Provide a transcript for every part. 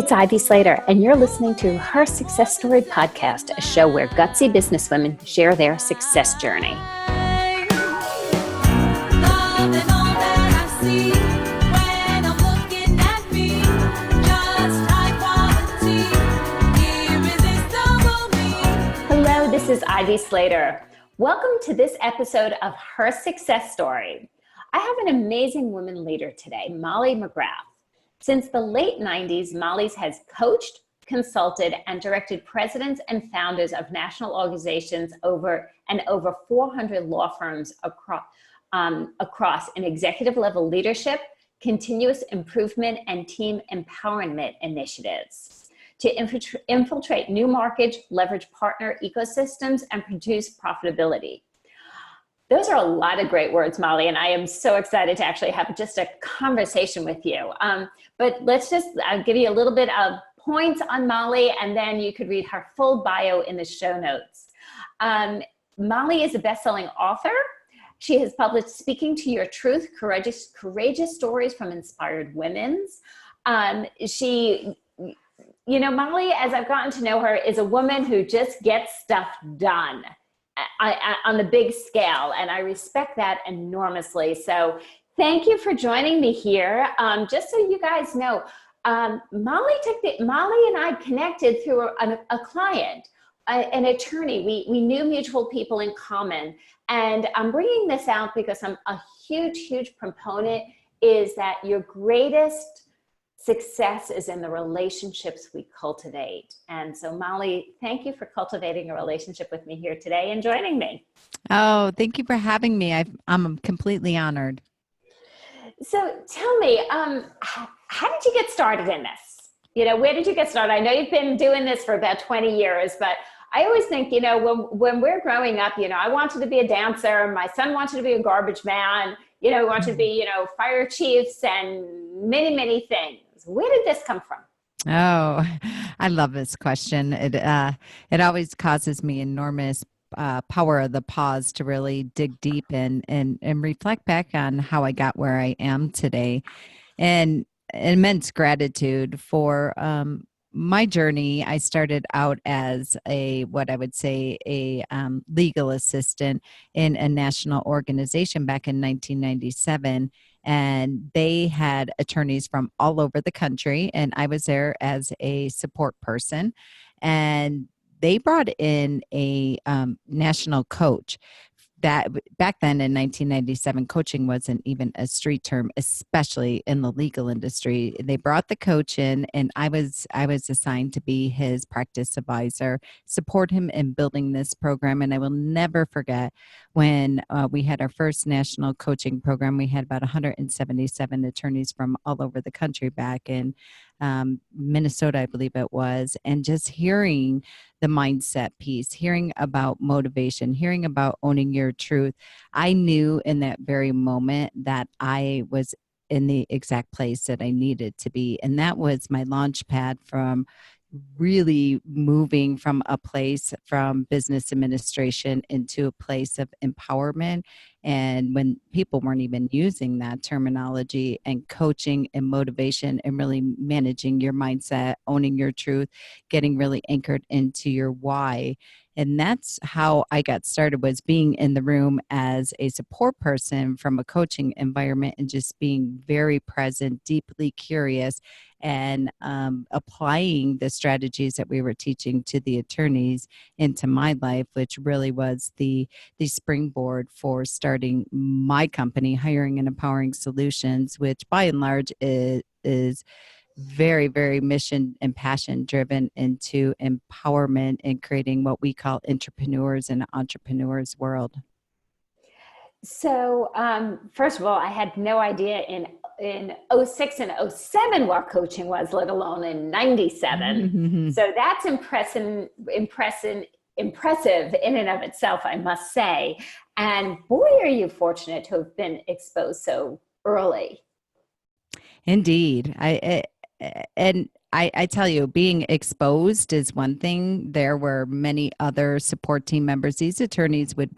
it's Ivy Slater, and you're listening to Her Success Story Podcast, a show where gutsy businesswomen share their success journey. Hello, this is Ivy Slater. Welcome to this episode of Her Success Story. I have an amazing woman leader today, Molly McGrath. Since the late 90s, Molly's has coached, consulted, and directed presidents and founders of national organizations over 400 law firms across in executive level leadership, continuous improvement, and team empowerment initiatives to infiltrate new markets, leverage partner ecosystems, and produce profitability. Those are a lot of great words, Molly, and I am so excited to actually have just a conversation with you. But let's just give you a little bit of points on Molly, and then you could read her full bio in the show notes. Molly is a best-selling author. She has published Speaking to Your Truth, Courageous Stories from Inspired Women. Molly, as I've gotten to know her, is a woman who just gets stuff done on the big scale, and I respect that enormously. So thank you for joining me here. Just so you guys know, Molly and I connected through a client, an attorney. We knew mutual people in common, and I'm bringing this out because I'm a huge proponent is that your greatest success is in the relationships we cultivate. And so, Molly, thank you for cultivating a relationship with me here today and joining me. Oh, thank you for having me. I'm completely honored. So tell me, how did you get started in this? Where did you get started? I know you've been doing this for about 20 years, but I always think, when we're growing up, I wanted to be a dancer. My son wanted to be a garbage man. We wanted to be, fire chiefs and many things. Where did this come from? Oh, I love this question. It always causes me enormous power of the pause to really dig deep and reflect back on how I got where I am today, and immense gratitude for my journey. I started out as what I would say a legal assistant in a national organization back in 1997. And they had attorneys from all over the country, and I was there as a support person. And they brought in a national coach. That back then in 1997, coaching wasn't even a street term, especially in the legal industry. They brought the coach in, and I was assigned to be his practice advisor, support him in building this program. And I will never forget when we had our first national coaching program. We had about 177 attorneys from all over the country back in Minnesota, I believe it was, and just hearing the mindset piece, hearing about motivation, hearing about owning your truth. I knew in that very moment that I was in the exact place that I needed to be. And that was my launch pad from really moving from a place from business administration into a place of empowerment. And when people weren't even using that terminology, and coaching and motivation and really managing your mindset, owning your truth, getting really anchored into your why. And that's how I got started, was being in the room as a support person from a coaching environment and just being very present, deeply curious, and applying the strategies that we were teaching to the attorneys into my life, which really was the springboard for starting my company, Hiring and Empowering Solutions, which by and large is very, very mission and passion driven into empowerment and creating what we call intrapreneurs in an entrepreneur's world. So first of all, I had no idea in 06 and 07 what coaching was, let alone in 97. Mm-hmm. So that's impressive in and of itself, I must say. And boy, are you fortunate to have been exposed so early. Indeed. And I tell you, being exposed is one thing. There were many other support team members. These attorneys would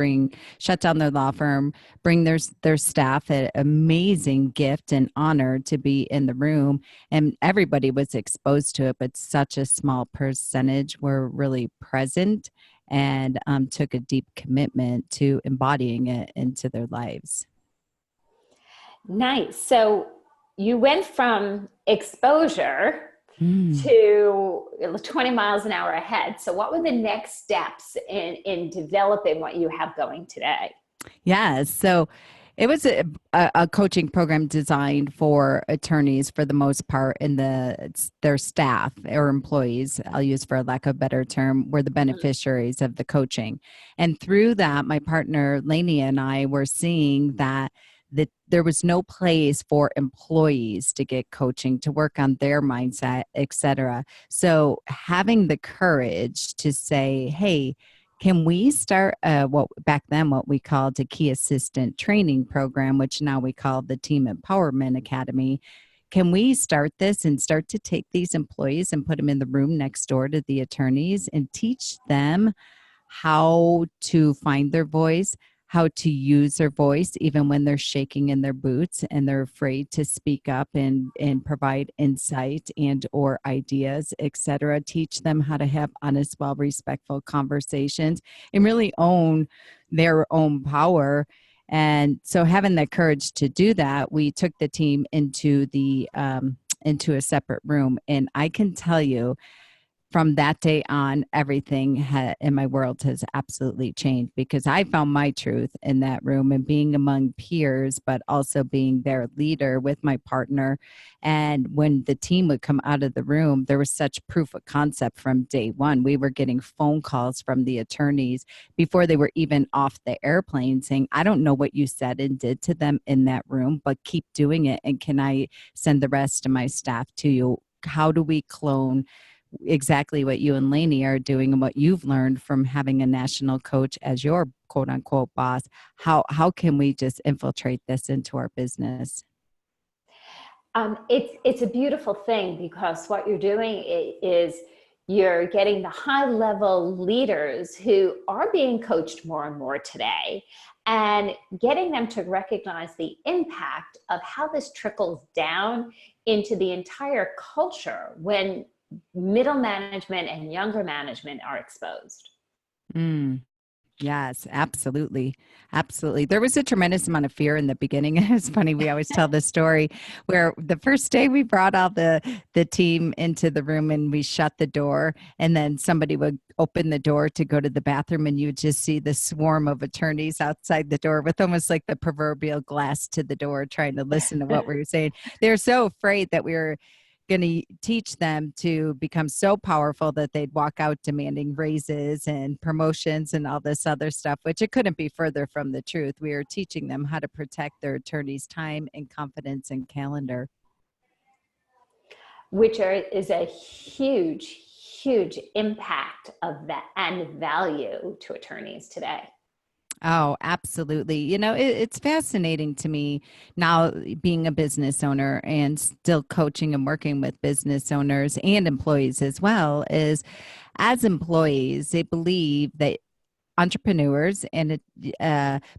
shut down their law firm, bring their staff an amazing gift and honor to be in the room. And everybody was exposed to it, but such a small percentage were really present and took a deep commitment to embodying it into their lives. Nice. So you went from exposure Mm. to 20 miles an hour ahead. So what were the next steps in developing what you have going today? Yes. So it was a coaching program designed for attorneys for the most part, and their staff or employees, I'll use for a lack of a better term, were the beneficiaries of the coaching. And through that, my partner Lainey and I were seeing that there was no place for employees to get coaching, to work on their mindset, et cetera. So having the courage to say, hey, can we start what back then what we called a key assistant training program, which now we call the Team Empowerment Academy? Can we start this and start to take these employees and put them in the room next door to the attorneys and teach them how to find their voice, how to use their voice even when they're shaking in their boots and they're afraid to speak up and provide insight and or ideas, etc. Teach them how to have honest, well, respectful conversations and really own their own power. And so having the courage to do that, we took the team into a separate room. And I can tell you, from that day on, everything in my world has absolutely changed because I found my truth in that room and being among peers, but also being their leader with my partner. And when the team would come out of the room, there was such proof of concept from day one. We were getting phone calls from the attorneys before they were even off the airplane saying, I don't know what you said and did to them in that room, but keep doing it. And can I send the rest of my staff to you? How do we clone exactly what you and Lainey are doing and what you've learned from having a national coach as your quote unquote boss? How can we just infiltrate this into our business? It's a beautiful thing because what you're doing is you're getting the high level leaders who are being coached more and more today and getting them to recognize the impact of how this trickles down into the entire culture when middle management and younger management are exposed. Mm. Yes, absolutely. Absolutely. There was a tremendous amount of fear in the beginning. It's funny, we always tell this story where the first day we brought all the team into the room and we shut the door, and then somebody would open the door to go to the bathroom and you would just see the swarm of attorneys outside the door with almost like the proverbial glass to the door trying to listen to what we were saying. They're so afraid that we were going to teach them to become so powerful that they'd walk out demanding raises and promotions and all this other stuff, which it couldn't be further from the truth. We were teaching them how to protect their attorney's time and confidence and calendar. Is a huge impact of that and value to attorneys today. Oh, absolutely. It's fascinating to me now being a business owner and still coaching and working with business owners and employees as well, is as employees, they believe that entrepreneurs and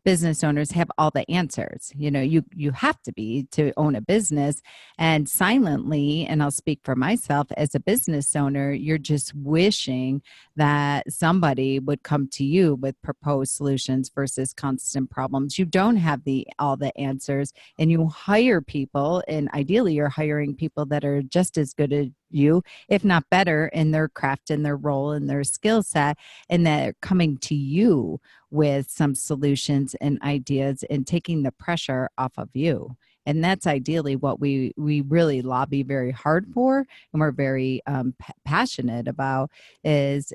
business owners have all the answers. You have to own a business, and silently, and I'll speak for myself as a business owner, you're just wishing that somebody would come to you with proposed solutions versus constant problems. You don't have all the answers, and you hire people, and ideally you're hiring people that are just as good as you, if not better, in their craft and their role and their skill set, and they're coming to you with some solutions and ideas and taking the pressure off of you. And that's ideally what we really lobby very hard for, and we're very passionate about is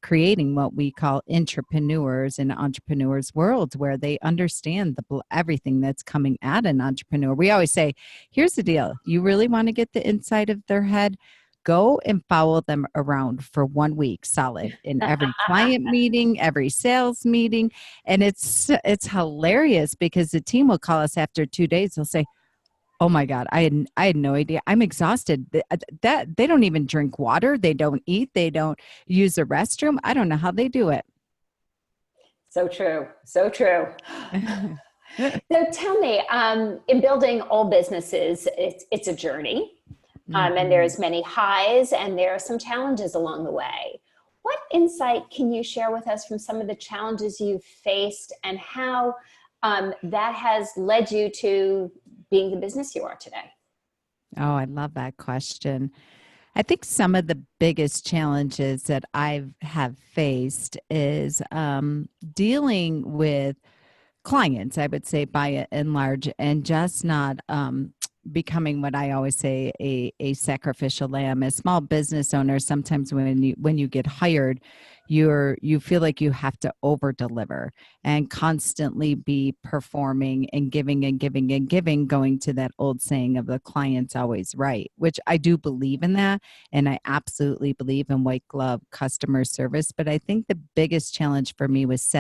creating what we call intrapreneurs and entrepreneurs worlds, where they understand everything that's coming at an entrepreneur. We always say, here's the deal: you really want to get the inside of their head, go and follow them around for 1 week solid in every client meeting, every sales meeting. And it's hilarious because the team will call us after 2 days. They'll say, Oh my God. I had no idea. I'm exhausted. That they don't even drink water. They don't eat. They don't use the restroom. I don't know how they do it. So true. So true. So tell me, in building all businesses, it's a journey, and Mhm. there's many highs and there are some challenges along the way. What insight can you share with us from some of the challenges you've faced and how that has led you to being the business you are today? Oh, I love that question. I think some of the biggest challenges that I've have faced is dealing with clients, I would say, by and large, and just not becoming what I always say a sacrificial lamb. As small business owners, sometimes when you get hired, you feel like you have to over deliver and constantly be performing and giving and giving and giving, going to that old saying of the client's always right, which I do believe in that. And I absolutely believe in white glove customer service. But I think the biggest challenge for me was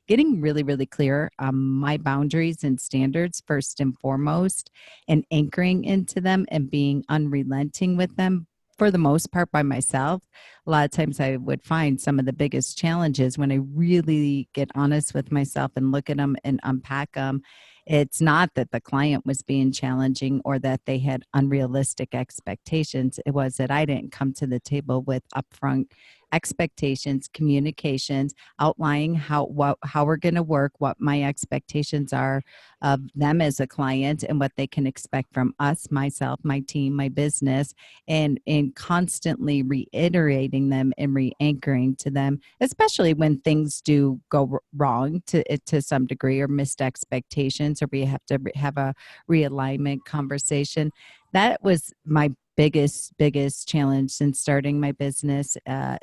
getting really, really clear on my boundaries and standards first and foremost, and anchoring into them and being unrelenting with them for the most part by myself. A lot of times I would find some of the biggest challenges when I really get honest with myself and look at them and unpack them. It's not that the client was being challenging or that they had unrealistic expectations. It was that I didn't come to the table with upfront expectations, communications, outlining how we're going to work, what my expectations are of them as a client, and what they can expect from us, myself, my team, my business, and constantly reiterating them and re-anchoring to them, especially when things do go wrong to some degree, or missed expectations, or we have to have a realignment conversation. That was my biggest challenge since starting my business,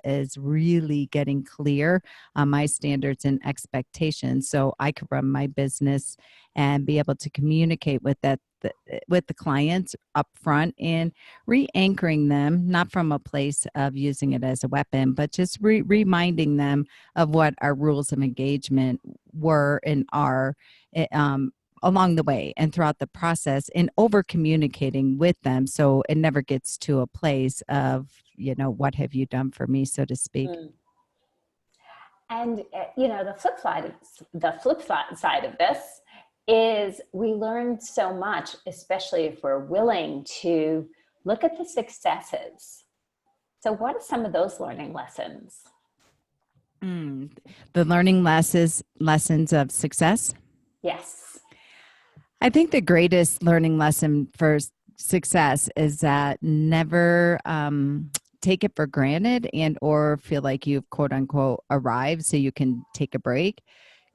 is really getting clear on my standards and expectations so I could run my business and be able to communicate with the clients up front, and re-anchoring them, not from a place of using it as a weapon, but just reminding them of what our rules of engagement were and are, eh, um, along the way and throughout the process, and over communicating with them so it never gets to a place of, what have you done for me, so to speak. Mm. And the flip side of this is we learn so much, especially if we're willing to look at the successes. So, what are some of those learning lessons? Mm. The learning lessons of success. Yes. I think the greatest learning lesson for success is that never take it for granted and or feel like you've quote unquote arrived so you can take a break,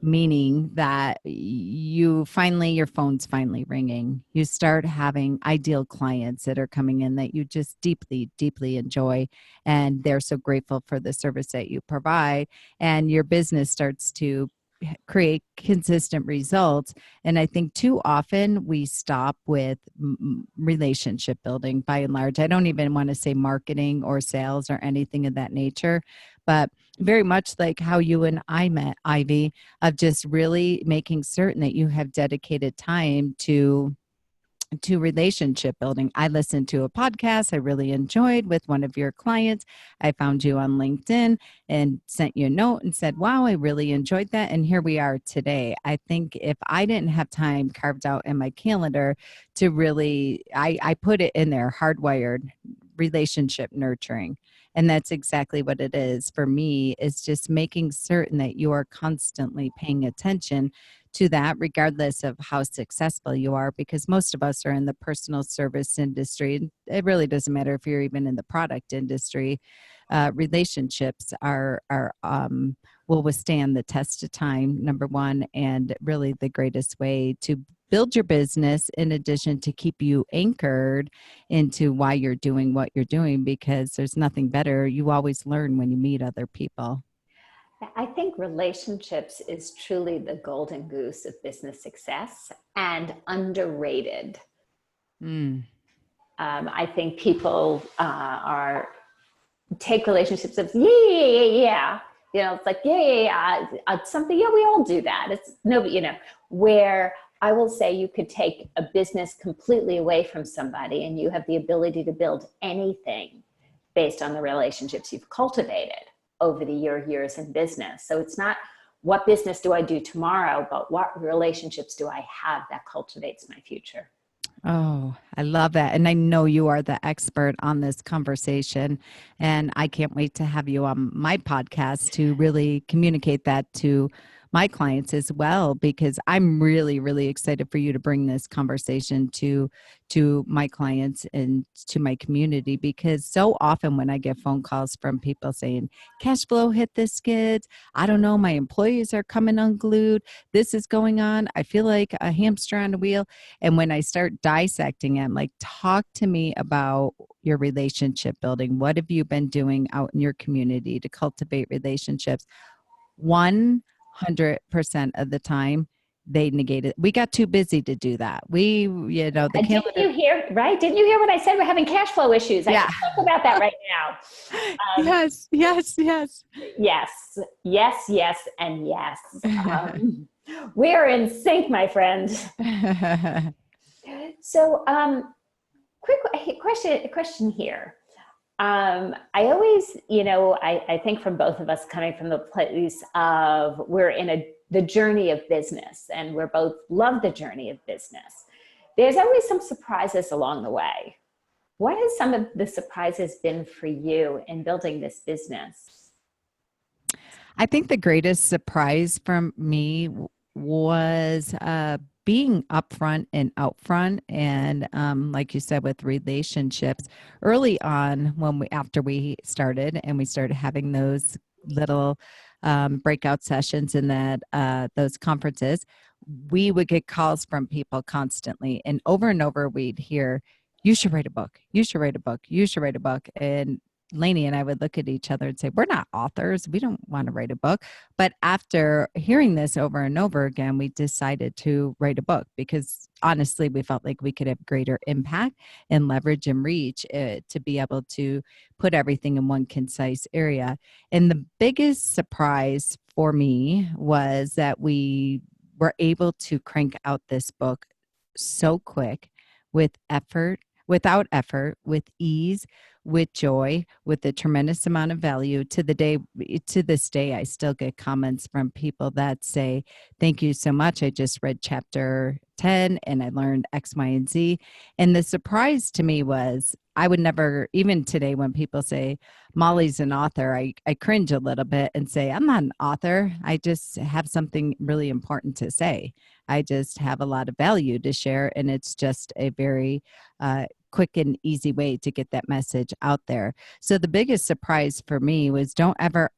meaning that your phone's finally ringing. You start having ideal clients that are coming in that you just deeply, deeply enjoy, and they're so grateful for the service that you provide, and your business starts to create consistent results. And I think too often we stop with relationship building by and large. I don't even want to say marketing or sales or anything of that nature, but very much like how you and I met, Ivy, of just really making certain that you have dedicated time to relationship building. I listened to a podcast I really enjoyed with one of your clients. I found you on LinkedIn and sent you a note and said, wow, I really enjoyed that. And here we are today. I think if I didn't have time carved out in my calendar to really, I put it in there, hardwired relationship nurturing. And that's exactly what it is for me, is just making certain that you are constantly paying attention to that, regardless of how successful you are, because most of us are in the personal service industry. It really doesn't matter if you're even in the product industry. Relationships will withstand the test of time, number one, and really the greatest way to build your business, in addition to keep you anchored into why you're doing what you're doing, because there's nothing better. You always learn when you meet other people. I think relationships is truly the golden goose of business success and underrated. Mm. I think people are take relationships as yeah. It's like yeah. Something, yeah, we all do that. It's no, where I will say you could take a business completely away from somebody and you have the ability to build anything based on the relationships you've cultivated over the years in business. So it's not what business do I do tomorrow, but what relationships do I have that cultivates my future. Oh, I love that. And I know you are the expert on this conversation. And I can't wait to have you on my podcast to really communicate that to my clients as well, because I'm really, really excited for you to bring this conversation to my clients and to my community, because so often when I get phone calls from people saying, cash flow hit the skids, I don't know, my employees are coming unglued, this is going on, I feel like a hamster on a wheel. And when I start dissecting it, I'm like, talk to me about your relationship building. What have you been doing out in your community to cultivate relationships? 100% of the time, they negate it. We got too busy to do that. The Didn't calendar. you hear, right? Didn't you hear what I said? We're having cash flow issues. I Yeah. can talk about that right now. Yes, yes, yes. Yes, yes, yes, and yes. We're in sync, my friend. So, quick question here. I always, I think from both of us coming from the place of we're in the journey of business and we're both love the journey of business. There's always some surprises along the way. What has some of the surprises been for you in building this business? I think the greatest surprise for me was being upfront and out front, and like you said, with relationships early on, after we started and we started having those little breakout sessions and those conferences, we would get calls from people constantly, and over we'd hear, you should write a book, you should write a book, you should write a book. And Lainey and I would look at each other and say, we're not authors. We don't want to write a book. But after hearing this over and over again, we decided to write a book because honestly, we felt like we could have greater impact and leverage and reach to be able to put everything in one concise area. And the biggest surprise for me was that we were able to crank out this book so quick, without effort, with ease, with joy, with a tremendous amount of value. To this day, I still get comments from people that say, thank you so much. I just read chapter 10 and I learned X, Y, and Z. And the surprise to me was I would never, even today when people say Molly's an author, I cringe a little bit and say, I'm not an author. I just have something really important to say. I just have a lot of value to share. And it's just a very quick and easy way to get that message out there. So the biggest surprise for me was don't ever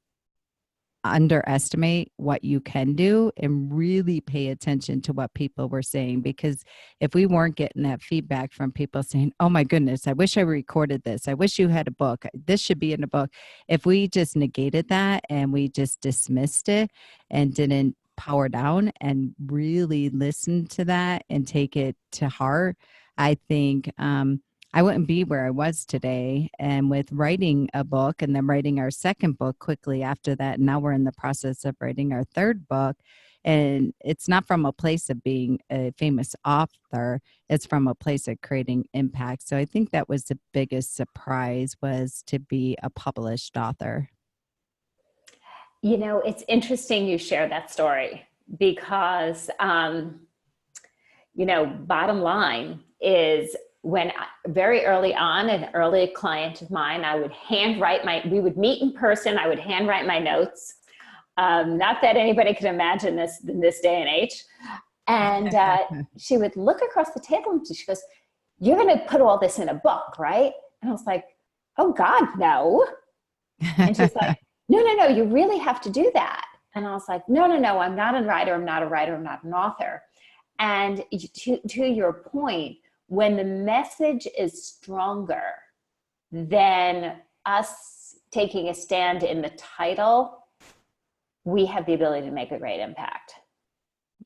underestimate what you can do and really pay attention to what people were saying, because if we weren't getting that feedback from people saying, oh my goodness, I wish I recorded this, I wish you had a book, this should be in a book, if we just negated that and we just dismissed it and didn't power down and really listen to that and take it to heart, I think I wouldn't be where I was today. And with writing a book and then writing our second book quickly after that, now we're in the process of writing our third book. And it's not from a place of being a famous author, it's from a place of creating impact. So I think that was the biggest surprise, was to be a published author. It's interesting you share that story because, bottom line is when very early on, an early client of mine, we would meet in person, I would handwrite my notes. Not that anybody could imagine this in this day and age. And she would look across the table and she goes, you're going to put all this in a book, right? And I was like, oh God, no. And she's like, no, you really have to do that. And I was like, no, I'm not a writer, I'm not an author. And to your point, when the message is stronger than us taking a stand in the title, we have the ability to make a great impact.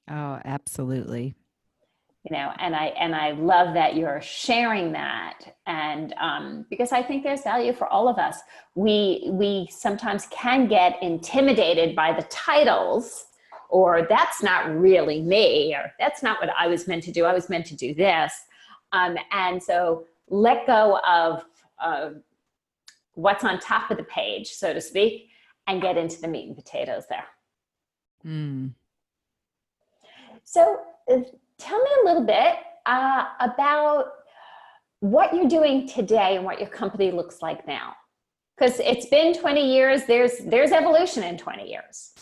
Oh, absolutely. And I love that you're sharing that. And because I think there's value for all of us. We sometimes can get intimidated by the titles, or that's not really me, or that's not what I was meant to do. I was meant to do this. And so let go of what's on top of the page, so to speak, and get into the meat and potatoes there. Mm. So tell me a little bit about what you're doing today and what your company looks like now. Because it's been 20 years, there's evolution in 20 years.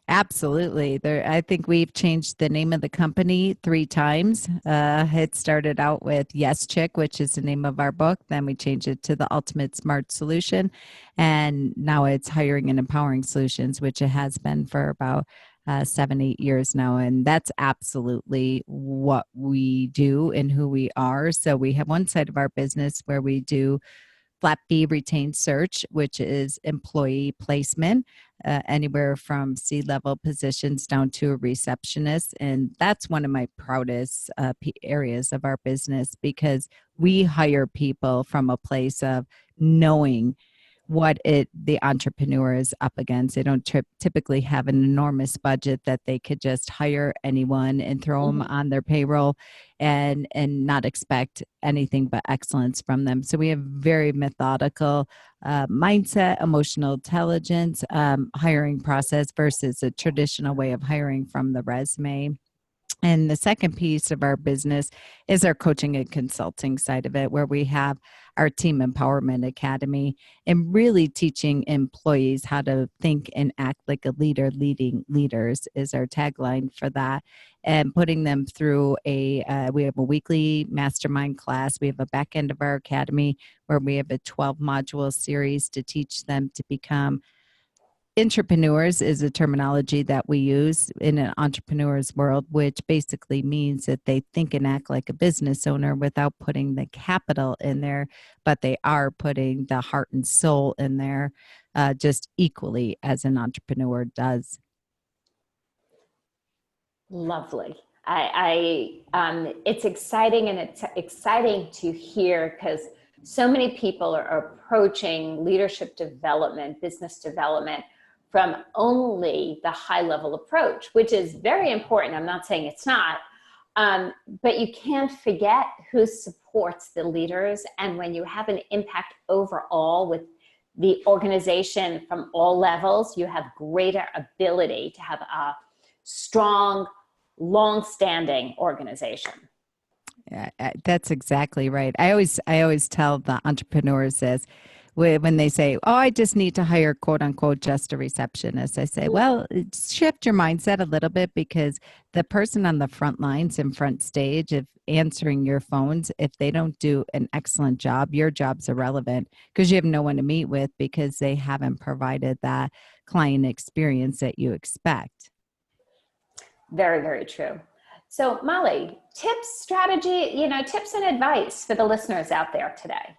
Absolutely. I think we've changed the name of the company 3 times. It started out with Yes Chick, which is the name of our book. Then we changed it to the Ultimate Smart Solution. And now it's Hiring and Empowering Solutions, which it has been for about 7, 8 years now. And that's absolutely what we do and who we are. So we have one side of our business where we do flat fee retained search, which is employee placement, anywhere from C-level positions down to a receptionist. And that's one of my proudest areas of our business, because we hire people from a place of knowing what the entrepreneur is up against. They don't typically have an enormous budget that they could just hire anyone and throw them on their payroll and not expect anything but excellence from them. So we have very methodical mindset, emotional intelligence, hiring process versus a traditional way of hiring from the resume. And the second piece of our business is our coaching and consulting side of it, where we have our Team Empowerment Academy and really teaching employees how to think and act like a leader. Leading leaders is our tagline for that. And putting them through we have a weekly mastermind class. We have a back end of our academy where we have a 12 module series to teach them to become intrapreneurs. Is a terminology that we use in an entrepreneur's world, which basically means that they think and act like a business owner without putting the capital in there, but they are putting the heart and soul in there just equally as an entrepreneur does. Lovely. It's exciting, and it's exciting to hear, because so many people are approaching leadership development, business development from only the high level approach, which is very important. I'm not saying it's not, but you can't forget who supports the leaders. And when you have an impact overall with the organization from all levels, you have greater ability to have a strong, long-standing organization. Yeah, that's exactly right. I always tell the entrepreneurs this when they say, "Oh, I just need to hire quote unquote just a receptionist." I say, "Well, shift your mindset a little bit, because the person on the front lines and front stage of answering your phones, if they don't do an excellent job, your job's irrelevant, because you have no one to meet with, because they haven't provided that client experience that you expect." Very, very true. So Molly, tips, strategy, tips and advice for the listeners out there today.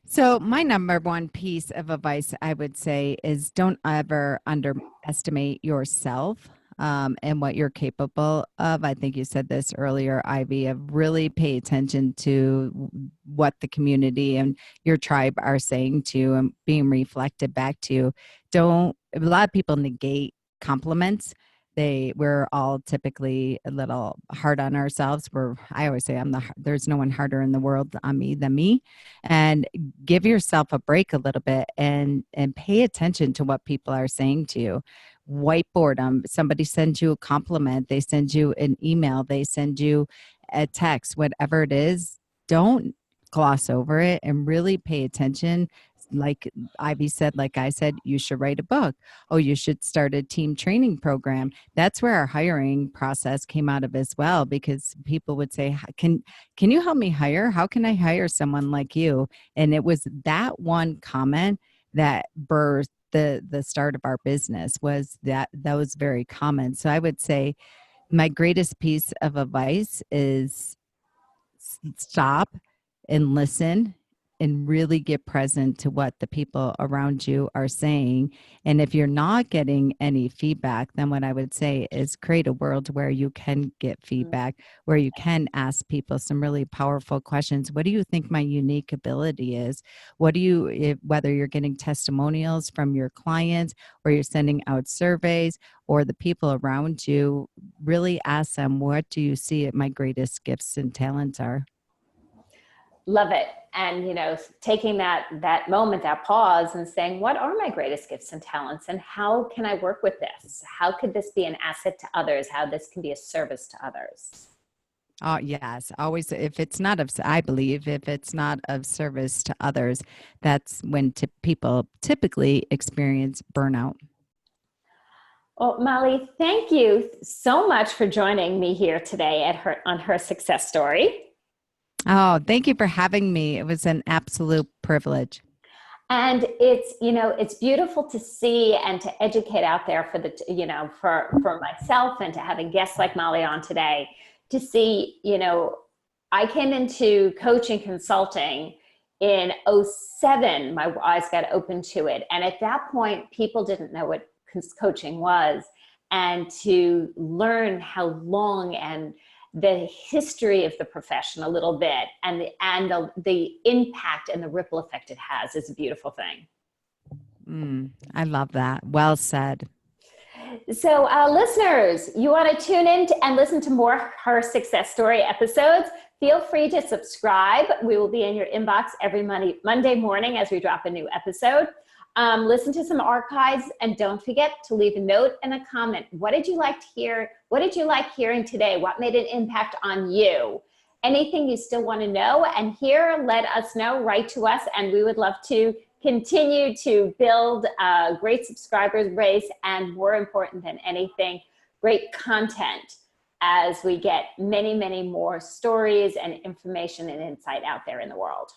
So my number one piece of advice I would say is, don't ever underestimate yourself and what you're capable of. I think you said this earlier, Ivy, of really pay attention to what the community and your tribe are saying to you and being reflected back to you. A lot of people negate compliments. We're all typically a little hard on ourselves. I always say there's no one harder in the world on me than me. And give yourself a break a little bit and pay attention to what people are saying to you. Whiteboard them. Somebody sends you a compliment, they send you an email, they send you a text, whatever it is, don't gloss over it and really pay attention. Like Ivy said, like I said, you should write a book. Oh, you should start a team training program. That's where our hiring process came out of as well, because people would say, can you help me hire? How can I hire someone like you? And it was that one comment that birthed the start of our business. Was that was very common. So I would say my greatest piece of advice is stop and listen and really get present to what the people around you are saying. And if you're not getting any feedback, then what I would say is create a world where you can get feedback, where you can ask people some really powerful questions. What do you think my unique ability is? What do you, whether you're getting testimonials from your clients or you're sending out surveys or the people around you, really ask them, what do you see my greatest gifts and talents are? Love it. And, taking that moment, that pause and saying, what are my greatest gifts and talents? And how can I work with this? How could this be an asset to others? How this can be a service to others? Oh, yes. Always, if it's not of, I believe, if it's not of service to others, that's when people typically experience burnout. Well, Molly, thank you so much for joining me here today on Her Success Story. Oh, thank you for having me. It was an absolute privilege. And it's beautiful to see and to educate out there for myself and to have a guest like Molly on today to see, I came into coaching consulting in '07. My eyes got open to it. And at that point, people didn't know what coaching was, and to learn how long and the history of the profession a little bit and the impact and the ripple effect it has is a beautiful thing. I love that. Well said. So listeners, you want to tune in and listen to more Her Success Story episodes, feel free to subscribe. We will be in your inbox every Monday morning as we drop a new episode. Listen to some archives, and don't forget to leave a note and a comment. What did you like to hear? What did you like hearing today? What made an impact on you? Anything you still want to know and hear, let us know. Write to us, and we would love to continue to build a great subscribers base, and more important than anything, great content as we get many, many more stories and information and insight out there in the world.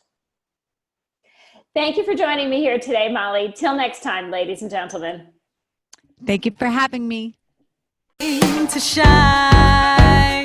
Thank you for joining me here today, Molly. Till next time, ladies and gentlemen. Thank you for having me. To shine.